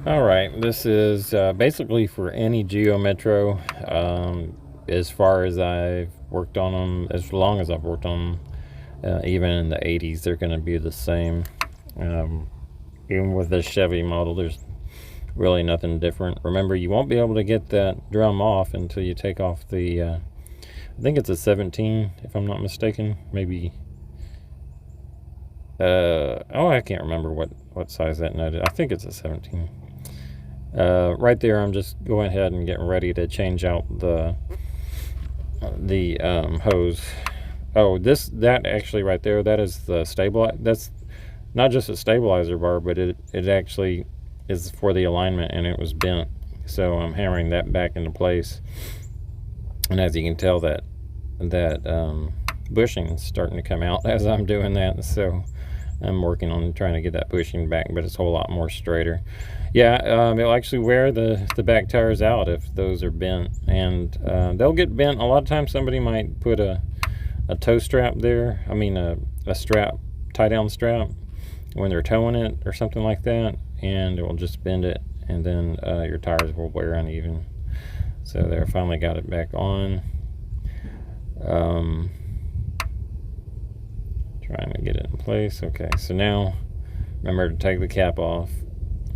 All right, this is basically for any Geo Metro. As far as I've worked on them, as long as I've worked on them, even in the 80s, they're going to be the same. Um, Even with the Chevy model, there's really nothing different. Remember, you won't be able to get that drum off until you take off the, I think it's a 17, if I'm not mistaken. Maybe, I can't remember what size that nut is. I think it's a 17. Right there, I'm just going ahead and getting ready to change out the hose. Oh, that actually right there, that is the stabilizer. That's not just a stabilizer bar, but it actually is for the alignment, and it was bent. So I'm hammering that back into place. And as you can tell, that bushing is starting to come out as I'm doing that. So I'm working on trying to get that bushing back, but it's a whole lot more straighter. Yeah, it'll actually wear the back tires out if those are bent, and they'll get bent. A lot of times somebody might put a toe strap there. I mean a strap, tie down strap, when they're towing it or something like that, and it will just bend it, and then your tires will wear uneven. So there, I finally got it back on. Trying to get it in place. Okay, so now remember to take the cap off.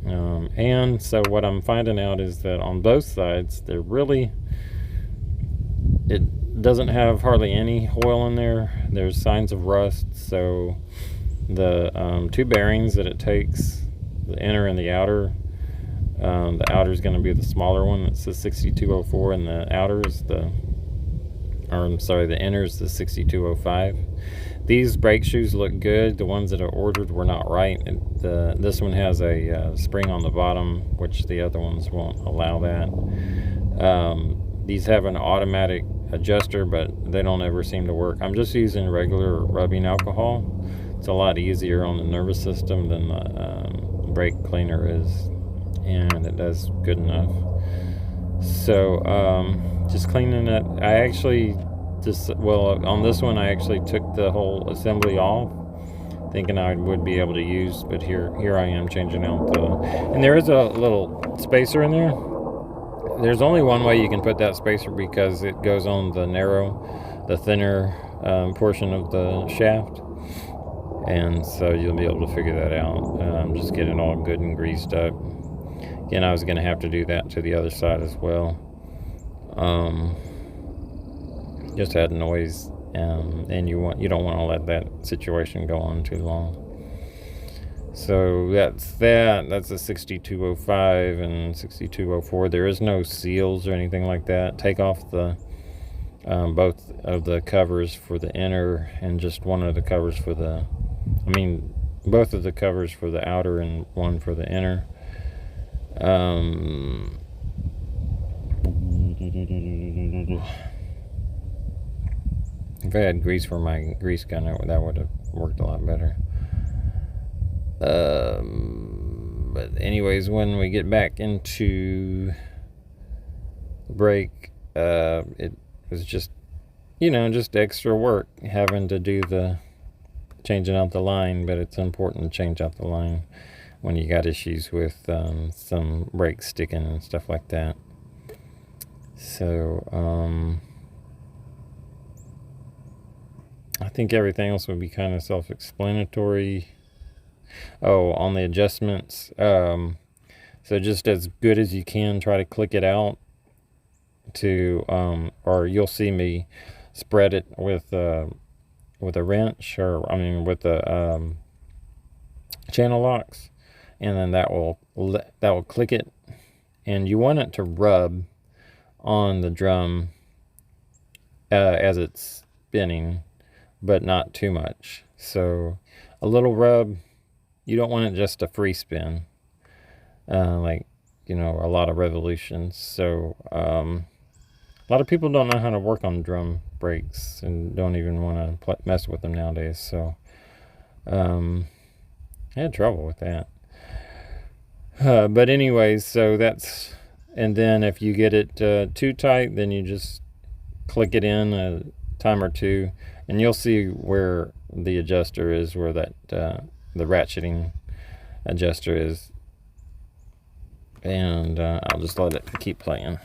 And so what I'm finding out is that on both sides, it doesn't have hardly any oil in there. There's signs of rust. So the two bearings that it takes, the inner and the outer is going to be the smaller one. It's the 6204, and the inner is the 6205. These brake shoes look good. The ones that I ordered were not right. This one has a spring on the bottom, which the other ones won't allow that. These have an automatic adjuster, but they don't ever seem to work. I'm just using regular rubbing alcohol. It's a lot easier on the nervous system than the brake cleaner is, and it does good enough. So just cleaning it. On this one, I actually took the whole assembly off, thinking I would be able to use, but here I am changing out and there is a little spacer in there. There's only one way you can put that spacer, because it goes on the thinner portion of the shaft, and so you'll be able to figure that out. Just get it all good and greased up. Again, I was going to have to do that to the other side as well. Just had noise, and you don't want to let that situation go on too long. So that's a 6205 and 6204. There is no seals or anything like that. Take off the both of the covers for the inner, and just one of the covers for both of the covers for the outer and one for the inner. If I had grease for my grease gun, that would have worked a lot better. But anyways, when we get back into the brake, it was just extra work having to do the changing out the line. But it's important to change out the line when you got issues with some brakes sticking and stuff like that. So I think everything else would be kind of self-explanatory. Oh, on the adjustments, so just as good as you can, try to click it out or you'll see me spread it with a wrench, with the channel locks, and then that will click it, and you want it to rub on the drum as it's spinning, but not too much. So a little rub. You don't want it just to free spin, a lot of revolutions. So a lot of people don't know how to work on drum brakes and don't even want to mess with them nowadays. So I had trouble with that. But anyways, so that's, and then if you get it too tight, then you just click it in a time or two, and you'll see where the adjuster is, where that the ratcheting adjuster is. and I'll just let it keep playing.